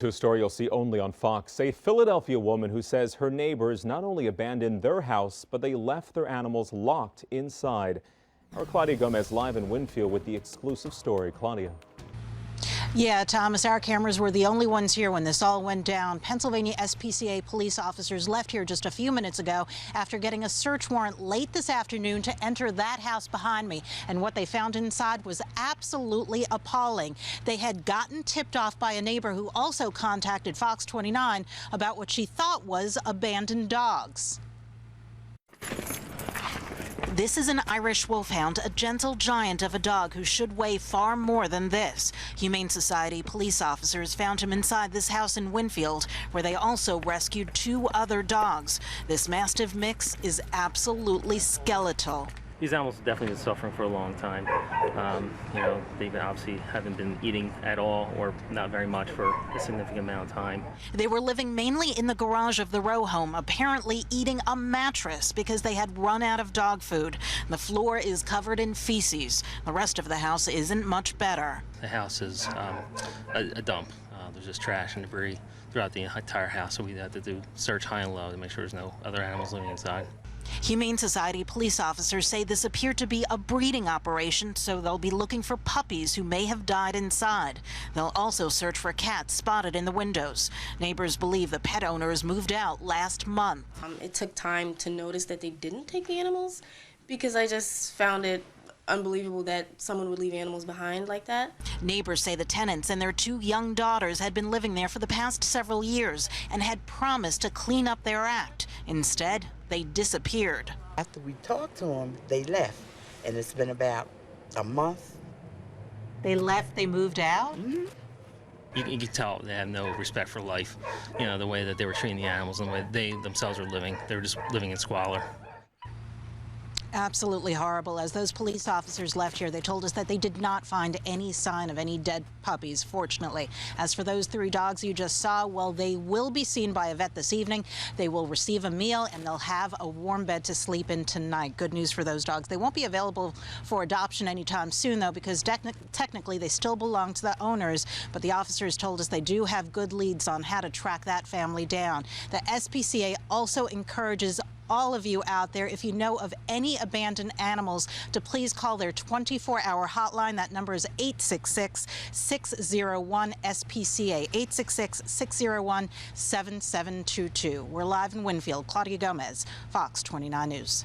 To a story you'll see only on Fox. A Philadelphia woman who says her neighbors not only abandoned their house, but they left their animals locked inside. Our Claudia Gomez live in Wynnefield with the exclusive story. Claudia. Yeah, Thomas, our cameras were the only ones here when this all went down. Pennsylvania SPCA police officers left here just a few minutes ago after getting a search warrant late this afternoon to enter that house behind me. And what they found inside was absolutely appalling. They had gotten tipped off by a neighbor who also contacted Fox 29 about what she thought was abandoned dogs. This is an Irish wolfhound, a gentle giant of a dog who should weigh far more than this. Humane Society police officers found him inside this house in Wynnefield, where they also rescued 2 other dogs. This Mastiff mix is absolutely skeletal. These animals have definitely been suffering for a long time. They obviously haven't been eating at all or not very much for a significant amount of time. They were living mainly in the garage of the row home, apparently eating a mattress because they had run out of dog food. The floor is covered in feces. The rest of the house isn't much better. The house is a dump. There's just trash and debris throughout the entire house, so we had to do search high and low to make sure there's no other animals living inside. Humane Society police officers say this appeared to be a breeding operation, so they'll be looking for puppies who may have died inside. They'll also search for cats spotted in the windows. Neighbors believe the pet owners moved out last month. It took time to notice that they didn't take the animals because I just found it unbelievable that someone would leave animals behind like that. Neighbors say the tenants and their 2 young daughters had been living there for the past several years and had promised to clean up their act. Instead, they disappeared. After we talked to them, they left, and it's been about a month. They left, they moved out? Mm-hmm. You can tell they have no respect for life. The way that they were treating the animals and the way they themselves were living. They were just living in squalor. Absolutely horrible. As those police officers left here, they told us that they did not find any sign of any dead puppies, fortunately. As for those 3 dogs you just saw, well, they will be seen by a vet this evening. They will receive a meal and they'll have a warm bed to sleep in tonight. Good news for those dogs. They won't be available for adoption anytime soon, though, because technically they still belong to the owners. But the officers told us they do have good leads on how to track that family down. The SPCA also encourages all of you out there, if you know of any abandoned animals, to please call their 24-hour hotline. That number is 866-601-SPCA, 866-601-7722. We're live in Wynnefield. Claudia Gomez, Fox 29 News.